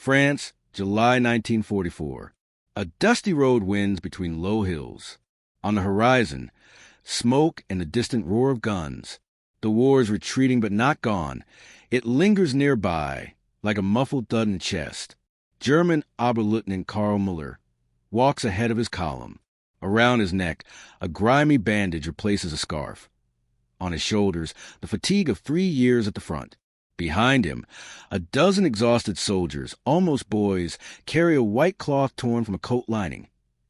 France, July 1944. A dusty road winds between low hills. On the horizon, smoke and the distant roar of guns. The war is retreating but not gone. It lingers nearby, like a muffled thud in the chest. German Oberleutnant Karl Müller walks ahead of his column. Around his neck, a grimy bandage replaces a scarf. On his shoulders, the fatigue of 3 years at the front. Behind him, a dozen exhausted soldiers, almost boys, carry a white cloth torn from a coat lining,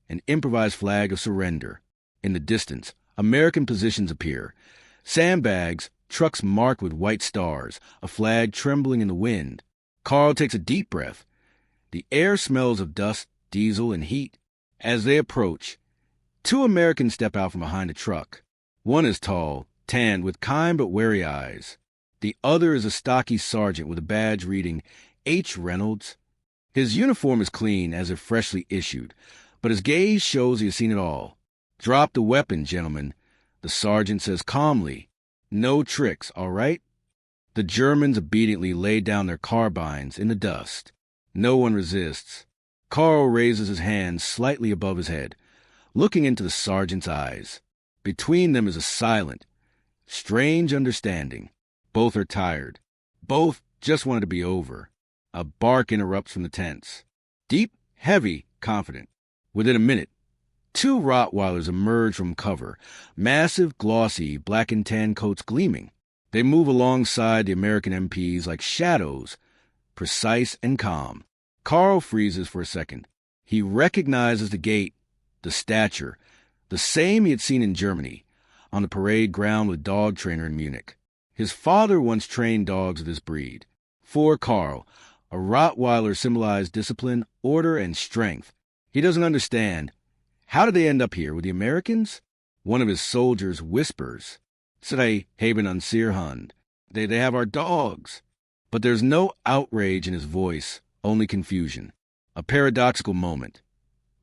an improvised flag of surrender. In the distance, American positions appear. Sandbags, trucks marked with white stars, a flag trembling in the wind. Carl takes a deep breath. The air smells of dust, diesel, and heat. As they approach, 2 Americans step out from behind a truck. One is tall, tanned, with kind but wary eyes. The other is a stocky sergeant with a badge reading H. Reynolds. His uniform is clean, as if freshly issued, but his gaze shows he has seen it all. "Drop the weapon, gentlemen," the sergeant says calmly. "No tricks, all right?" The Germans obediently lay down their carbines in the dust. No one resists. Carl raises his hands slightly above his head, looking into the sergeant's eyes. Between them is a silent, strange understanding. Both are tired. Both just want it to be over. A bark interrupts from the tents. Deep, heavy, confident. Within a minute, 2 Rottweilers emerge from cover, massive, glossy, black and tan coats gleaming. They move alongside the American MPs like shadows, precise and calm. Carl freezes for a second. He recognizes the gait, the stature, the same he had seen in Germany, on the parade ground with a dog trainer in Munich. His father once trained dogs of this breed. For Carl, a Rottweiler symbolized discipline, order, and strength. He doesn't understand. How did they end up here with the Americans? One of his soldiers whispers, "Zij hebben een zeer hund. They have our dogs." But there's no outrage in his voice, only confusion. A paradoxical moment.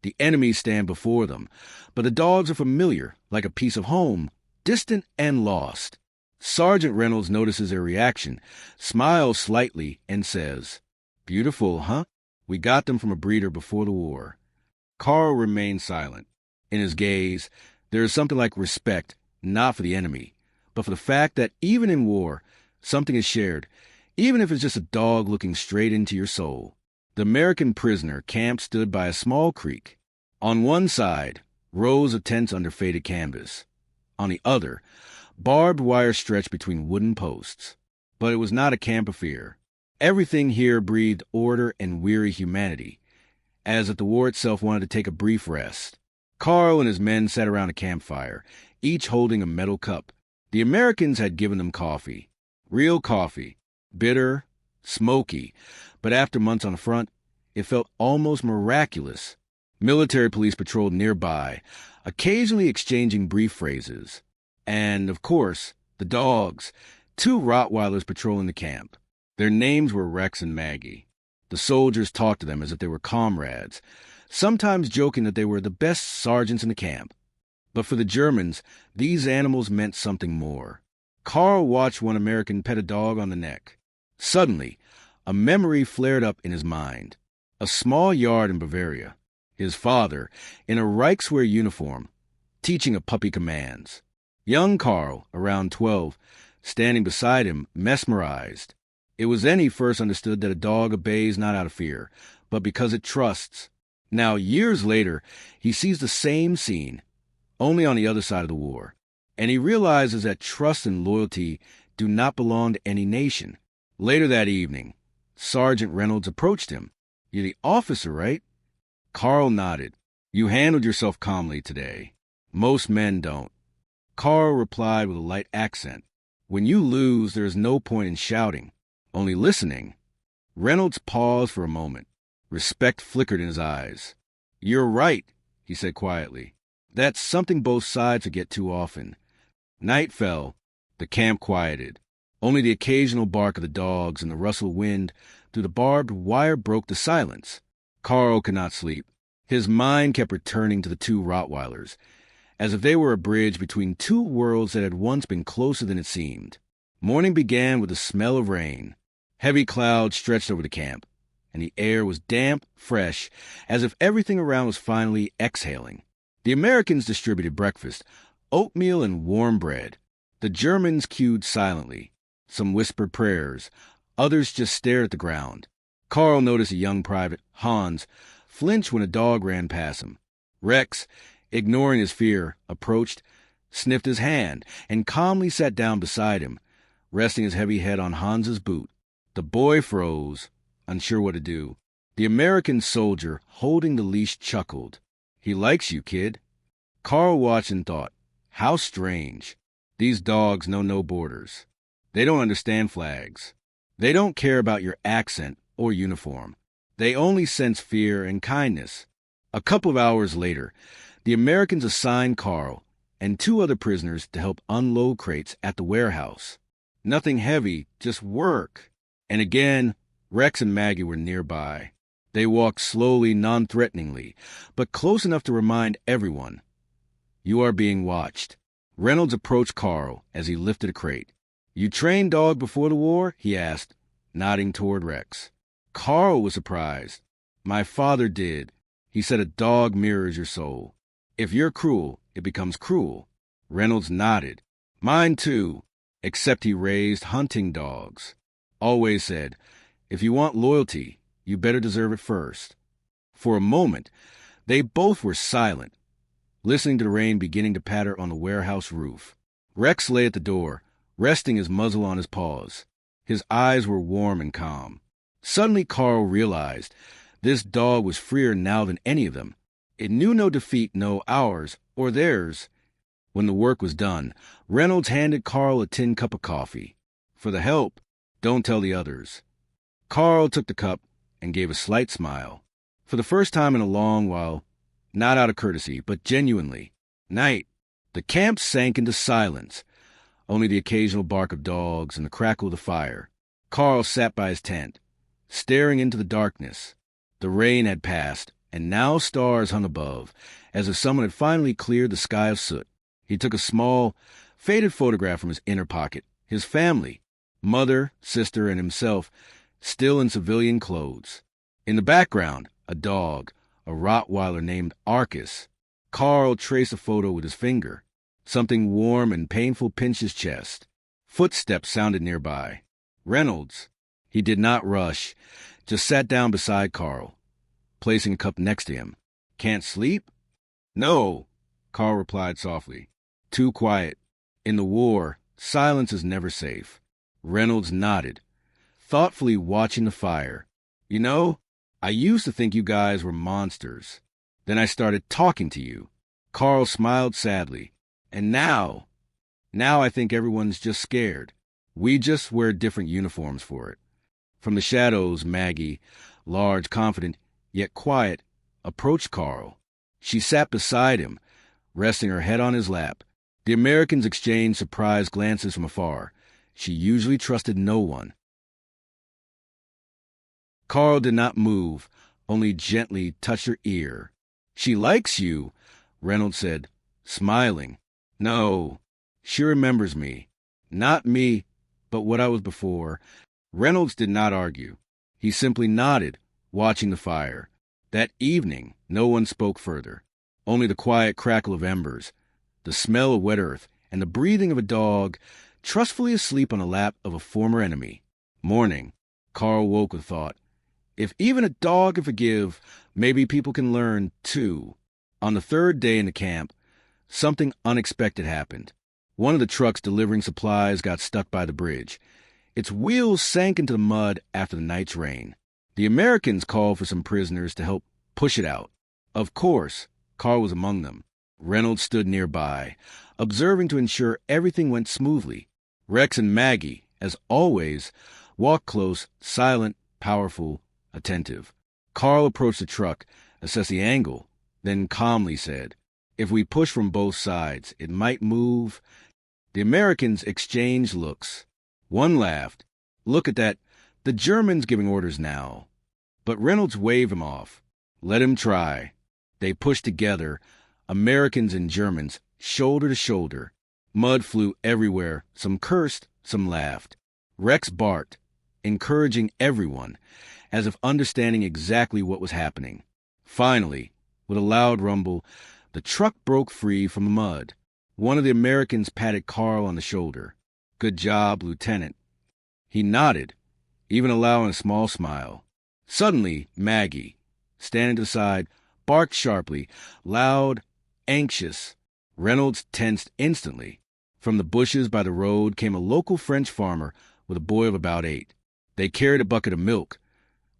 The enemies stand before them, but the dogs are familiar, like a piece of home, distant and lost. Sergeant Reynolds notices their reaction, smiles slightly, and says, "Beautiful, huh? We got them from a breeder before the war." Carl remains silent. In his gaze, there is something like respect, not for the enemy, but for the fact that even in war, something is shared, even if it's just a dog looking straight into your soul. The American prisoner camp stood by a small creek. On one side, rows of tents under faded canvas. On the other, barbed wire stretched between wooden posts. But it was not a camp affair. Everything here breathed order and weary humanity, as if the war itself wanted to take a brief rest. Carl and his men sat around a campfire, each holding a metal cup. The Americans had given them coffee. Real coffee. Bitter, smoky, but after months on the front, it felt almost miraculous. Military police patrolled nearby, occasionally exchanging brief phrases. And, of course, the dogs, 2 Rottweilers patrolling the camp. Their names were Rex and Maggie. The soldiers talked to them as if they were comrades, sometimes joking that they were the best sergeants in the camp. But for the Germans, these animals meant something more. Carl watched one American pet a dog on the neck. Suddenly, a memory flared up in his mind. A small yard in Bavaria. His father, in a Reichswehr uniform, teaching a puppy commands. Young Carl, around 12, standing beside him, mesmerized. It was then he first understood that a dog obeys not out of fear, but because it trusts. Now, years later, he sees the same scene, only on the other side of the war, and he realizes that trust and loyalty do not belong to any nation. Later that evening, Sergeant Reynolds approached him. "You're the officer, right?" Carl nodded. "You handled yourself calmly today. Most men don't." Carl replied with a light accent. "When you lose, there is no point in shouting, only listening." Reynolds paused for a moment. Respect flickered in his eyes. "You're right," he said quietly. "That's something both sides forget too often." Night fell. The camp quieted. Only the occasional bark of the dogs and the rustle of wind through the barbed wire broke the silence. Carl could not sleep. His mind kept returning to the 2 Rottweilers, as if they were a bridge between 2 worlds that had once been closer than it seemed. Morning began with the smell of rain. Heavy clouds stretched over the camp. and the air was damp, fresh, as if everything around was finally exhaling. The Americans distributed breakfast, oatmeal and warm bread. The Germans queued silently. Some whispered prayers. Others just stared at the ground. Carl noticed a young private, Hans, flinch when a dog ran past him. Rex, ignoring his fear, approached, sniffed his hand, and calmly sat down beside him, resting his heavy head on Hans's boot. The boy froze, unsure what to do. The American soldier, holding the leash, chuckled. "He likes you, kid." Carl watched and thought, how strange. These dogs know no borders. They don't understand flags. They don't care about your accent or uniform. They only sense fear and kindness. A couple of hours later, the Americans assigned Carl and 2 other prisoners to help unload crates at the warehouse. Nothing heavy, just work. And again, Rex and Maggie were nearby. They walked slowly, non-threateningly, but close enough to remind everyone, "You are being watched." Reynolds approached Carl as he lifted a crate. "You trained dog before the war?" he asked, nodding toward Rex. Carl was surprised. "My father did. He said a dog mirrors your soul. If you're cruel, it becomes cruel." Reynolds nodded. "Mine too, except he raised hunting dogs. Always said, if you want loyalty, you better deserve it first." For a moment, they both were silent, listening to the rain beginning to patter on the warehouse roof. Rex lay at the door, resting his muzzle on his paws. His eyes were warm and calm. Suddenly Carl realized this dog was freer now than any of them. It knew no defeat, no ours or theirs. When the work was done, Reynolds handed Carl a tin cup of coffee. "For the help, don't tell the others." Carl took the cup and gave a slight smile. For the first time in a long while, not out of courtesy, but genuinely. Night. The camp sank into silence, only the occasional bark of dogs and the crackle of the fire. Carl sat by his tent, staring into the darkness. The rain had passed, and now stars hung above, as if someone had finally cleared the sky of soot. He took a small, faded photograph from his inner pocket. His family, mother, sister, and himself, still in civilian clothes. In the background, a dog, a Rottweiler named Arcus. Carl traced a photo with his finger. Something warm and painful pinched his chest. Footsteps sounded nearby. Reynolds. He did not rush, just sat down beside Carl, placing a cup next to him. "Can't sleep?" "No," Carl replied softly. "Too quiet. In the war, silence is never safe." Reynolds nodded, thoughtfully watching the fire. "You know, I used to think you guys were monsters. Then I started talking to you." Carl smiled sadly. "And now I think everyone's just scared. We just wear different uniforms for it." From the shadows, Maggie, large, confident, yet quiet, approached Carl. She sat beside him, resting her head on his lap. The Americans exchanged surprised glances from afar. She usually trusted no one. Carl did not move, only gently touched her ear. "She likes you," Reynolds said, smiling. "No, she remembers me. Not me, but what I was before." Reynolds did not argue. He simply nodded, watching the fire. That evening, no one spoke further. Only the quiet crackle of embers, the smell of wet earth, and the breathing of a dog trustfully asleep on the lap of a former enemy. Morning, Carl woke with thought. If even a dog can forgive, maybe people can learn, too. On the 3rd day in the camp, something unexpected happened. One of the trucks delivering supplies got stuck by the bridge. Its wheels sank into the mud after the night's rain. The Americans called for some prisoners to help push it out. Of course, Carl was among them. Reynolds stood nearby, observing to ensure everything went smoothly. Rex and Maggie, as always, walked close, silent, powerful, attentive. Carl approached the truck, assessed the angle, then calmly said, "If we push from both sides, it might move." The Americans exchanged looks. One laughed. "Look at that. The Germans giving orders now." But Reynolds waved him off. "Let him try." They pushed together, Americans and Germans, shoulder to shoulder. Mud flew everywhere. Some cursed, some laughed. Rex barked. encouraging everyone, as if understanding exactly what was happening. Finally, with a loud rumble, the truck broke free from the mud. One of the Americans patted Carl on the shoulder. "Good job, Lieutenant." He nodded, even allowing a small smile. Suddenly, Maggie, standing to the side, barked sharply, loud, anxious. Reynolds tensed instantly. From the bushes by the road came a local French farmer with a boy of about 8. They carried a bucket of milk,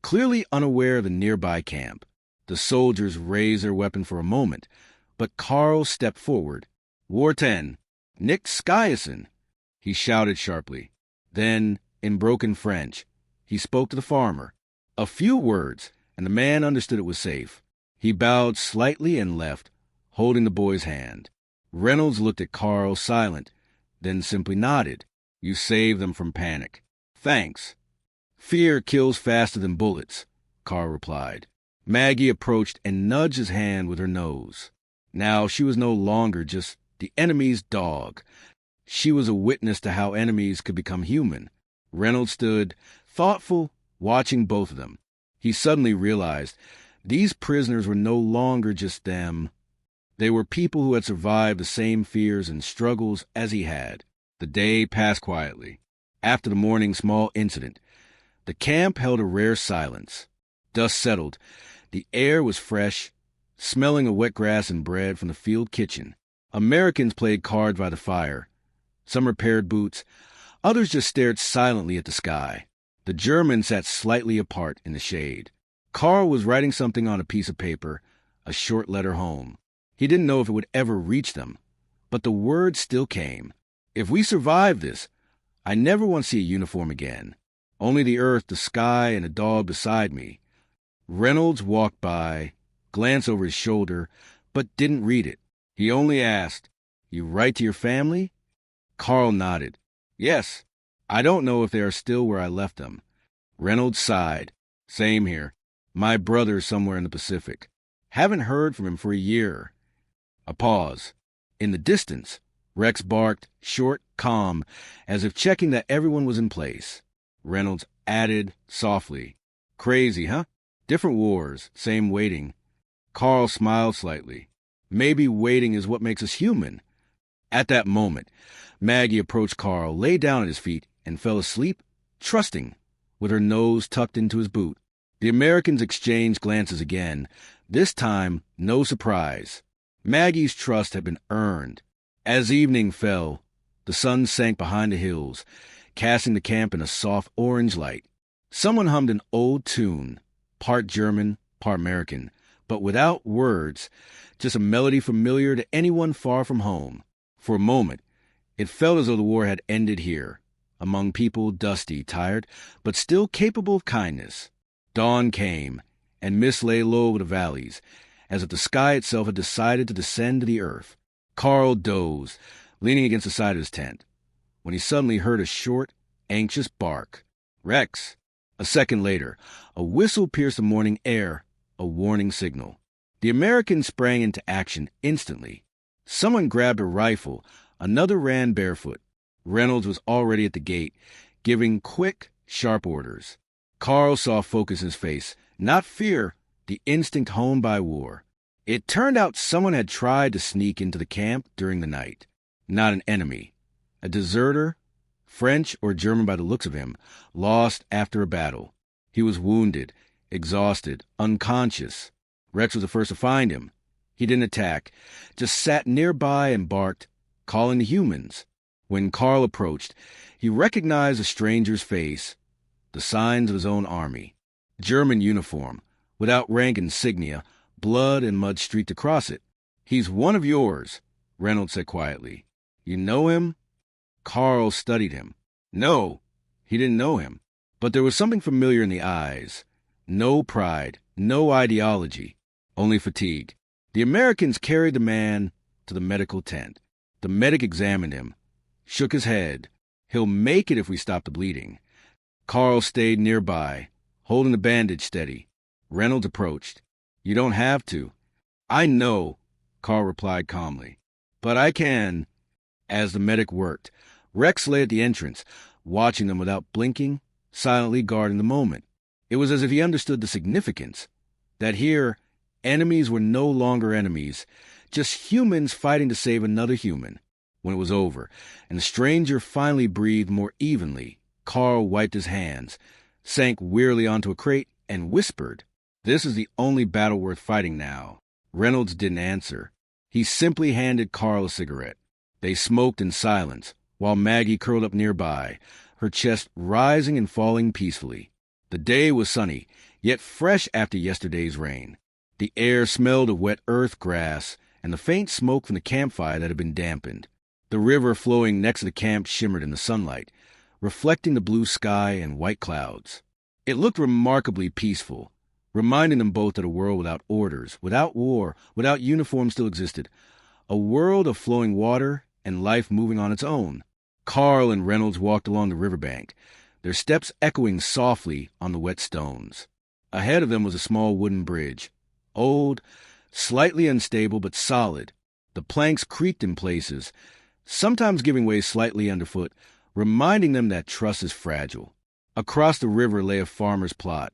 clearly unaware of the nearby camp. The soldiers raised their weapon for a moment, but Carl stepped forward. "War 10, Nick Skiason," he shouted sharply. Then, in broken French, he spoke to the farmer. A few words, and the man understood it was safe. He bowed slightly and left, holding the boy's hand. Reynolds looked at Carl, silent, then simply nodded. "You saved them from panic. Thanks." "Fear kills faster than bullets," Carl replied. Maggie approached and nudged his hand with her nose. Now she was no longer just the enemy's dog. She was a witness to how enemies could become human. Reynolds stood, thoughtful, watching both of them. He suddenly realized these prisoners were no longer just them. They were people who had survived the same fears and struggles as he had. The day passed quietly. After the morning's small incident, the camp held a rare silence. Dust settled. The air was fresh, smelling of wet grass and bread from the field kitchen. Americans played cards by the fire. Some repaired boots. Others just stared silently at the sky. The Germans sat slightly apart in the shade. Carl was writing something on a piece of paper, a short letter home. He didn't know if it would ever reach them, but the words still came. "If we survive this, I never want to see a uniform again. Only the earth, the sky, and a dog beside me." Reynolds walked by, glanced over his shoulder, but didn't read it. He only asked, "You write to your family?" Carl nodded. "Yes. I don't know if they are still where I left them." Reynolds sighed. "Same here. My brother's somewhere in the Pacific. Haven't heard from him for a year." A pause. In the distance, Rex barked, short, calm, as if checking that everyone was in place. Reynolds added softly, "Crazy, huh? Different wars, same waiting." Carl smiled slightly. "Maybe waiting is what makes us human." At that moment, Maggie approached Carl, lay down at his feet, and fell asleep, trusting, with her nose tucked into his boot. The Americans exchanged glances again. This time, no surprise. Maggie's trust had been earned. As evening fell, the sun sank behind the hills, casting the camp in a soft orange light. Someone hummed an old tune, part German, part American, but without words, just a melody familiar to anyone far from home. For a moment, it felt as though the war had ended here, among people dusty, tired, but still capable of kindness. Dawn came, and mist lay low over the valleys, as if the sky itself had decided to descend to the earth. Carl dozed, leaning against the side of his tent, when he suddenly heard a short, anxious bark. "Rex!" A second later, a whistle pierced the morning air, a warning signal. The Americans sprang into action instantly. Someone grabbed a rifle, another ran barefoot. Reynolds was already at the gate, giving quick, sharp orders. Carl saw focus in his face, not fear, the instinct honed by war. It turned out someone had tried to sneak into the camp during the night. Not an enemy. A deserter, French or German by the looks of him, lost after a battle. He was wounded, exhausted, unconscious. Rex was the first to find him. He didn't attack, just sat nearby and barked, calling the humans. When Carl approached, he recognized a stranger's face, the signs of his own army. German uniform, without rank insignia, blood and mud streaked across it. "He's one of yours," Reynolds said quietly. "You know him?" Carl studied him. No, he didn't know him. But there was something familiar in the eyes. No pride, no ideology, only fatigue. The Americans carried the man to the medical tent. The medic examined him, shook his head. "He'll make it if we stop the bleeding." Carl stayed nearby, holding the bandage steady. Reynolds approached. "You don't have to." "I know," Carl replied calmly. "But I can." As the medic worked, Rex lay at the entrance, watching them without blinking, silently guarding the moment. It was as if he understood the significance, that here, enemies were no longer enemies, just humans fighting to save another human. When it was over, and the stranger finally breathed more evenly, Carl wiped his hands, sank wearily onto a crate, and whispered, "This is the only battle worth fighting now." Reynolds didn't answer. He simply handed Carl a cigarette. They smoked in silence, while Maggie curled up nearby, her chest rising and falling peacefully. The day was sunny, yet fresh after yesterday's rain. The air smelled of wet earth, grass, and the faint smoke from the campfire that had been dampened. The river flowing next to the camp shimmered in the sunlight, reflecting the blue sky and white clouds. It looked remarkably peaceful, reminding them both that a world without orders, without war, without uniform still existed, a world of flowing water and life moving on its own. Carl and Reynolds walked along the riverbank, their steps echoing softly on the wet stones. Ahead of them was a small wooden bridge, old, slightly unstable but solid. The planks creaked in places, sometimes giving way slightly underfoot, reminding them that trust is fragile. Across the river lay a farmer's plot,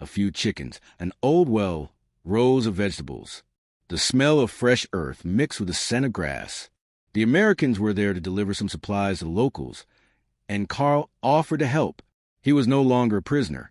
a few chickens, an old well, rows of vegetables. The smell of fresh earth mixed with the scent of grass. The Americans were there to deliver some supplies to the locals, and Carl offered to help. He was no longer a prisoner,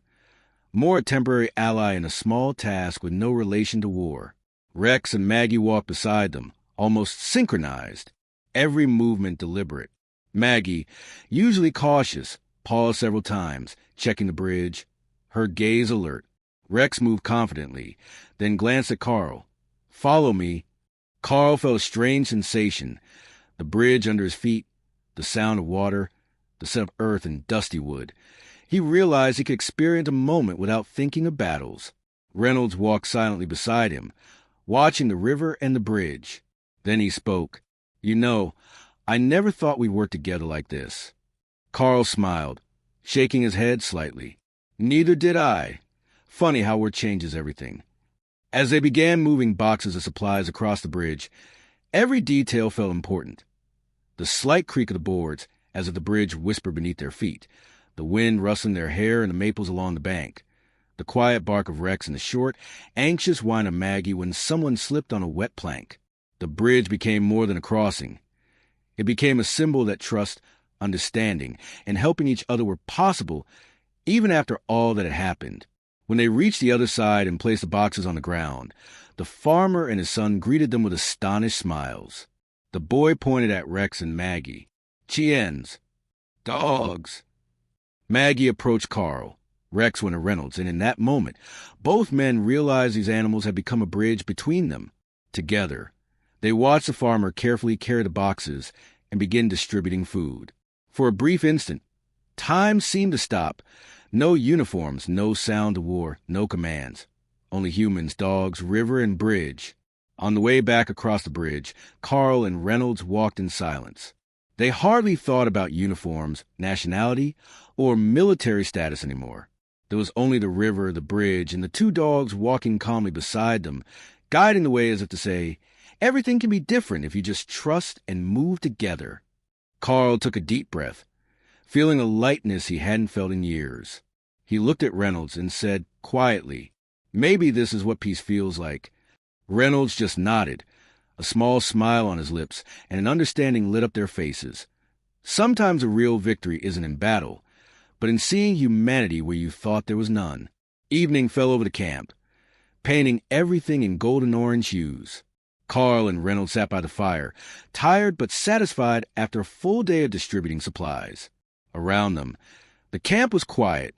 more a temporary ally in a small task with no relation to war. Rex and Maggie walked beside them, almost synchronized, every movement deliberate. Maggie, usually cautious, paused several times, checking the bridge, her gaze alert. Rex moved confidently, then glanced at Carl. "Follow me." Carl felt a strange sensation, the bridge under his feet, the sound of water, the scent of earth and dusty wood. He realized he could experience a moment without thinking of battles. Reynolds walked silently beside him, watching the river and the bridge. Then he spoke. "You know, I never thought we'd work together like this." Carl smiled, shaking his head slightly. "Neither did I. Funny how word changes everything." As they began moving boxes of supplies across the bridge, every detail felt important. The slight creak of the boards, as if the bridge whispered beneath their feet, the wind rustling their hair in the maples along the bank, the quiet bark of Rex and the short, anxious whine of Maggie when someone slipped on a wet plank. The bridge became more than a crossing. It became a symbol that trust, understanding, and helping each other were possible, even after all that had happened. When they reached the other side and placed the boxes on the ground, the farmer and his son greeted them with astonished smiles. The boy pointed at Rex and Maggie. "Chiens. Dogs." Maggie approached Carl. Rex went to Reynolds, and in that moment, both men realized these animals had become a bridge between them. Together, they watched the farmer carefully carry the boxes and begin distributing food. For a brief instant, time seemed to stop. No uniforms, no sound of war, no commands. Only humans, dogs, river, and bridge. On the way back across the bridge, Carl and Reynolds walked in silence. They hardly thought about uniforms, nationality, or military status anymore. There was only the river, the bridge, and the two dogs walking calmly beside them, guiding the way as if to say, everything can be different if you just trust and move together. Carl took a deep breath, feeling a lightness he hadn't felt in years. He looked at Reynolds and said quietly, "Maybe this is what peace feels like." Reynolds just nodded, a small smile on his lips, and an understanding lit up their faces. Sometimes a real victory isn't in battle, but in seeing humanity where you thought there was none. Evening fell over the camp, painting everything in golden orange hues. Carl and Reynolds sat by the fire, tired but satisfied after a full day of distributing supplies. Around them, the camp was quiet.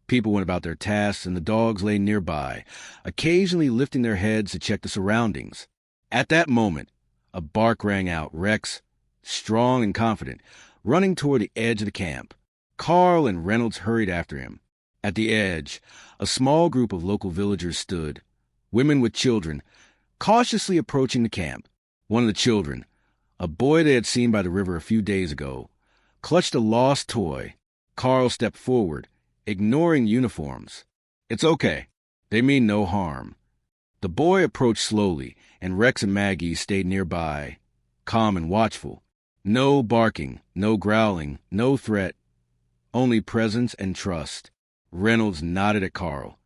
People went about their tasks, and the dogs lay nearby, occasionally lifting their heads to check the surroundings. At that moment, a bark rang out, Rex, strong and confident, running toward the edge of the camp. Carl and Reynolds hurried after him. At the edge, a small group of local villagers stood, women with children, cautiously approaching the camp. One of the children, a boy they had seen by the river a few days ago, clutched a lost toy. Carl stepped forward, ignoring uniforms. "It's okay. They mean no harm." The boy approached slowly, and Rex and Maggie stayed nearby, calm and watchful. No barking, no growling, no threat, only presence and trust. Reynolds nodded at Carl,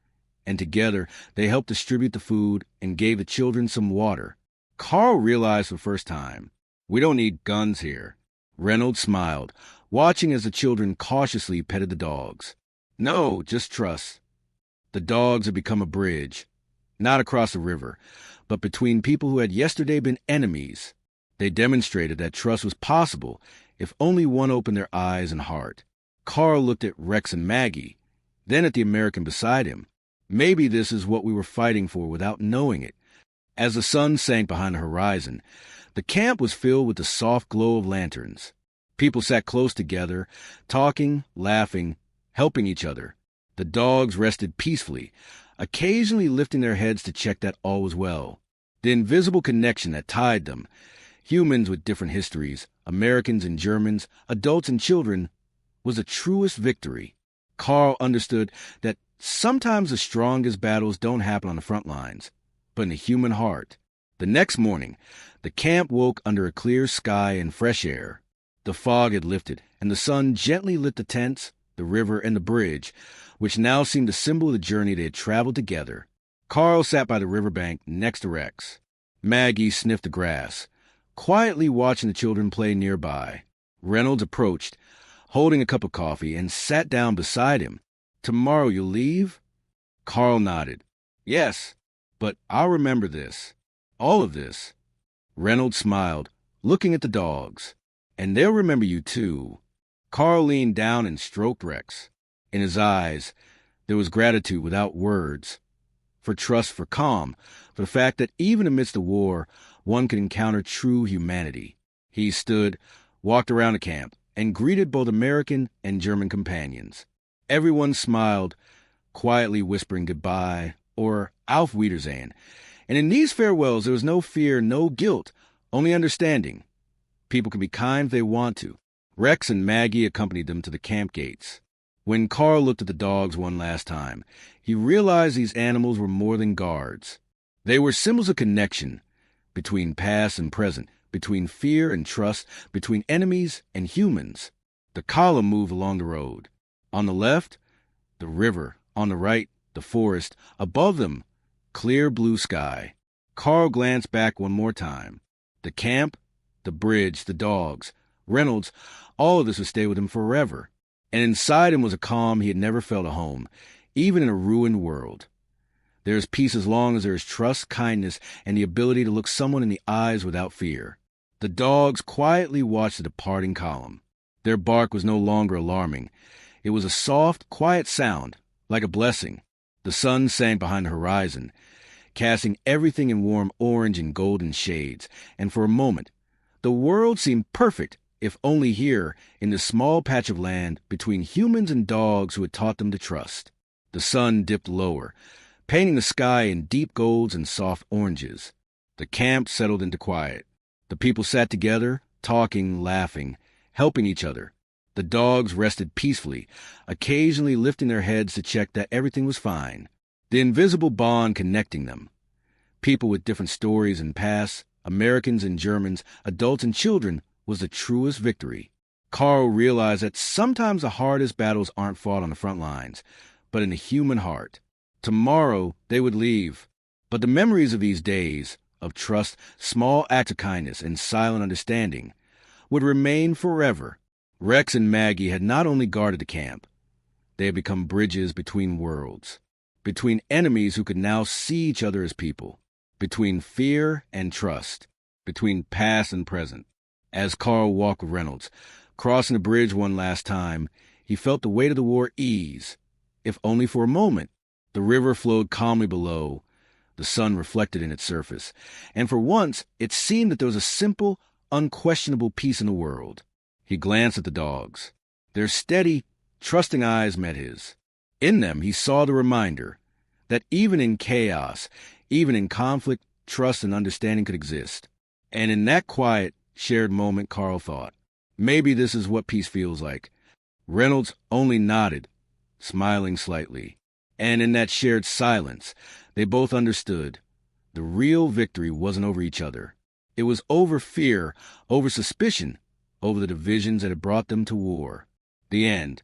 and together they helped distribute the food and gave the children some water. Carl realized for the first time, we don't need guns here. Reynolds smiled, watching as the children cautiously petted the dogs. No, just trust. The dogs had become a bridge, not across the river, but between people who had yesterday been enemies. They demonstrated that trust was possible if only one opened their eyes and heart. Carl looked at Rex and Maggie, then at the American beside him. Maybe this is what we were fighting for without knowing it. As the sun sank behind the horizon, the camp was filled with the soft glow of lanterns. People sat close together, talking, laughing, helping each other. The dogs rested peacefully, occasionally lifting their heads to check that all was well. The invisible connection that tied them, humans with different histories, Americans and Germans, adults and children, was the truest victory. Carl understood that sometimes the strongest battles don't happen on the front lines, but in the human heart. The next morning, the camp woke under a clear sky and fresh air. The fog had lifted, and the sun gently lit the tents, the river, and the bridge, which now seemed a symbol of the journey they had traveled together. Carl sat by the riverbank next to Rex. Maggie sniffed the grass, quietly watching the children play nearby. Reynolds approached, holding a cup of coffee, and sat down beside him. Tomorrow you'll leave? Carl nodded. Yes, but I'll remember this. All of this. Reynolds smiled, looking at the dogs. And they'll remember you too. Carl leaned down and stroked Rex. In his eyes, there was gratitude without words. For trust, for calm, for the fact that even amidst the war, one could encounter true humanity. He stood, walked around the camp, and greeted both American and German companions. Everyone smiled, quietly whispering goodbye, or Auf Wiedersehen. And in these farewells there was no fear, no guilt, only understanding. People can be kind if they want to. Rex and Maggie accompanied them to the camp gates. When Carl looked at the dogs one last time, he realized these animals were more than guards. They were symbols of connection between past and present, between fear and trust, between enemies and humans. The column moved along the road. On the left, the river. On the right, the forest. Above them, clear blue sky. Carl glanced back one more time. The camp, the bridge, the dogs, Reynolds, all of this would stay with him forever. And inside him was a calm he had never felt at home, even in a ruined world. There is peace as long as there is trust, kindness, and the ability to look someone in the eyes without fear. The dogs quietly watched the departing column. Their bark was no longer alarming. It was a soft, quiet sound, like a blessing. The sun sank behind the horizon, casting everything in warm orange and golden shades, and for a moment, the world seemed perfect, if only here, in this small patch of land between humans and dogs who had taught them to trust. The sun dipped lower, painting the sky in deep golds and soft oranges. The camp settled into quiet. The people sat together, talking, laughing, helping each other. The dogs rested peacefully, occasionally lifting their heads to check that everything was fine. The invisible bond connecting them. People with different stories and pasts, Americans and Germans, adults and children, was the truest victory. Carl realized that sometimes the hardest battles aren't fought on the front lines, but in the human heart. Tomorrow they would leave, but the memories of these days, of trust, small acts of kindness, and silent understanding, would remain forever. Rex and Maggie had not only guarded the camp, they had become bridges between worlds, between enemies who could now see each other as people, between fear and trust, between past and present. As Carl walked with Reynolds, crossing the bridge one last time, he felt the weight of the war ease, if only for a moment. The river flowed calmly below, the sun reflected in its surface, and for once it seemed that there was a simple, unquestionable peace in the world. He glanced at the dogs. Their steady, trusting eyes met his. In them he saw the reminder that even in chaos, even in conflict, trust and understanding could exist. And in that quiet, shared moment, Carl thought, maybe this is what peace feels like. Reynolds only nodded, smiling slightly. And in that shared silence, they both understood. The real victory wasn't over each other. It was over fear, over suspicion, over the divisions that had brought them to war. The end.